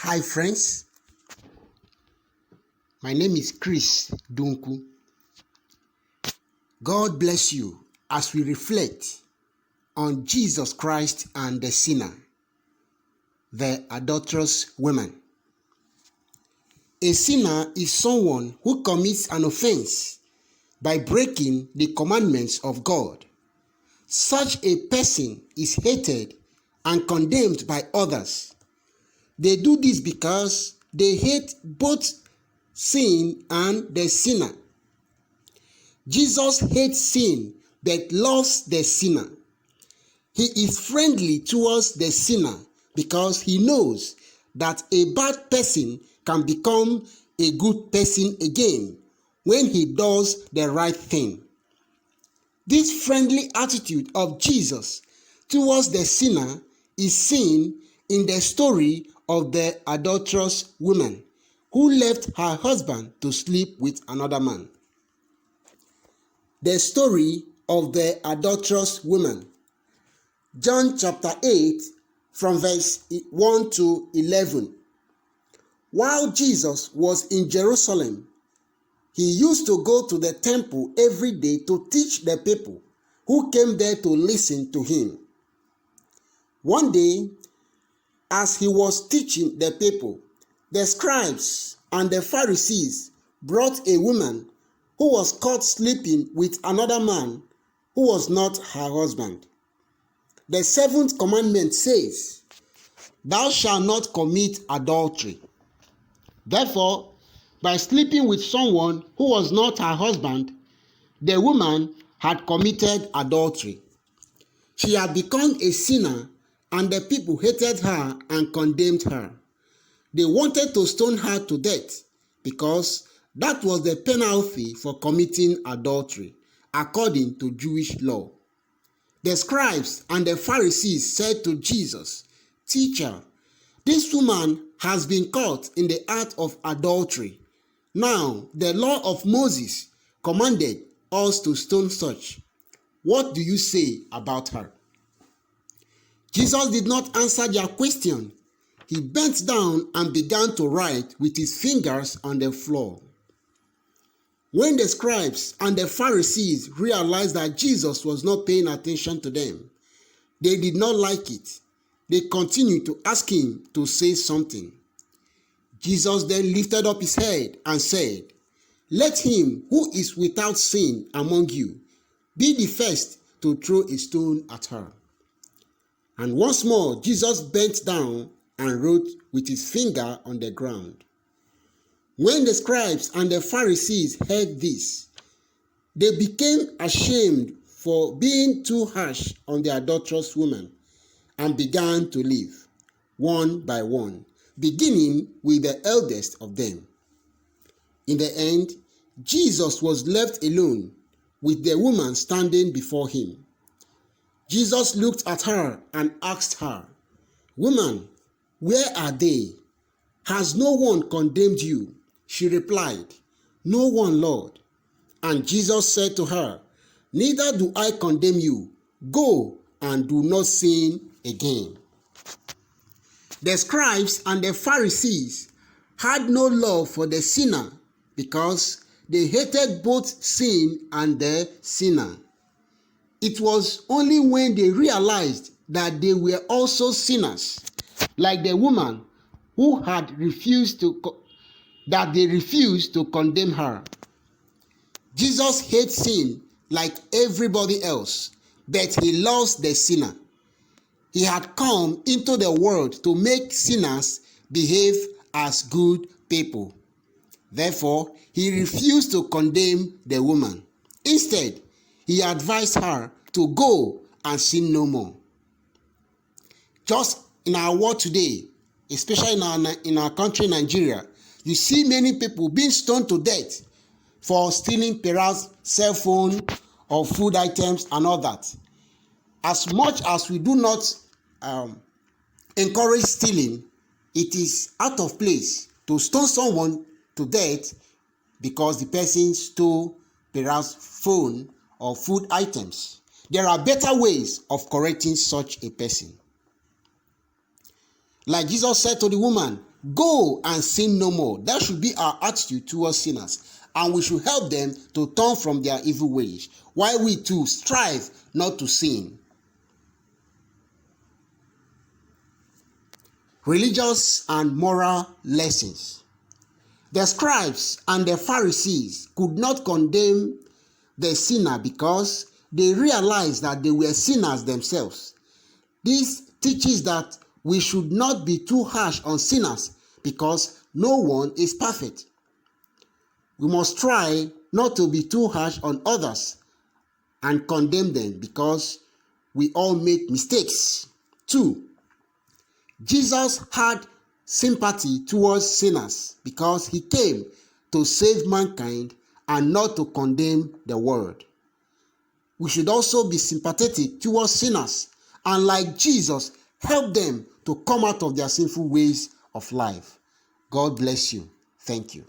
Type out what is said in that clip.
Hi friends, my name is Chris Dunku. God bless you as we reflect on Jesus Christ and the sinner, the adulterous woman. A sinner is someone who commits an offense by breaking the commandments of God. Such a person is hated and condemned by others. They do this because they hate both sin and the sinner. Jesus hates sin but loves the sinner. He is friendly towards the sinner because he knows that a bad person can become a good person again when he does the right thing. This friendly attitude of Jesus towards the sinner is seen in the story of the adulterous woman who left her husband to sleep with another man. The story of the adulterous woman. John chapter 8 from verse 1 to 11. While Jesus was in Jerusalem, he used to go to the temple every day to teach the people who came there to listen to him. One day, as he was teaching the people, the scribes and the Pharisees brought a woman who was caught sleeping with another man who was not her husband. The seventh commandment says, "Thou shalt not commit adultery." Therefore, by sleeping with someone who was not her husband, the woman had committed adultery. She had become a sinner, and the people hated her and condemned her. They wanted to stone her to death because that was the penalty for committing adultery, according to Jewish law. The scribes and the Pharisees said to Jesus, "Teacher, this woman has been caught in the act of adultery. Now, the law of Moses commanded us to stone such. What do you say about her?" Jesus did not answer their question. He bent down and began to write with his fingers on the floor. When the scribes and the Pharisees realized that Jesus was not paying attention to them, they did not like it. They continued to ask him to say something. Jesus then lifted up his head and said, "Let him who is without sin among you be the first to throw a stone at her." And once more, Jesus bent down and wrote with his finger on the ground. When the scribes and the Pharisees heard this, they became ashamed for being too harsh on the adulterous woman and began to leave, one by one, beginning with the eldest of them. In the end, Jesus was left alone with the woman standing before him. Jesus looked at her and asked her, "Woman, where are they? Has no one condemned you?" She replied, "No one, Lord." And Jesus said to her, "Neither do I condemn you. Go and do not sin again." The scribes and the Pharisees had no love for the sinner because they hated both sin and the sinner. It was only when they realized that they were also sinners, like the woman who had refused that they refused to condemn her. Jesus hates sin like everybody else, but he loves the sinner. He had come into the world to make sinners behave as good people. Therefore, he refused to condemn the woman. Instead, he advised her to go and sin no more. Just in our world today, especially in our country, Nigeria, you see many people being stoned to death for stealing perhaps cell phone or food items and all that. As much as we do not encourage stealing, it is out of place to stone someone to death because the person stole perhaps phone or food items. There are better ways of correcting such a person. Like Jesus said to the woman, Go and sin no more. That should be our attitude towards sinners. And we should help them to turn from their evil ways, while we too strive not to sin. Religious and moral lessons. The scribes and the Pharisees could not condemn the sinner because they realized that they were sinners themselves. This teaches that we should not be too harsh on sinners because no one is perfect. We must try not to be too harsh on others and condemn them because we all make mistakes. 2. Jesus had sympathy towards sinners because he came to save mankind and not to condemn the world. We should also be sympathetic towards sinners and, like Jesus, help them to come out of their sinful ways of life. God bless you. Thank you.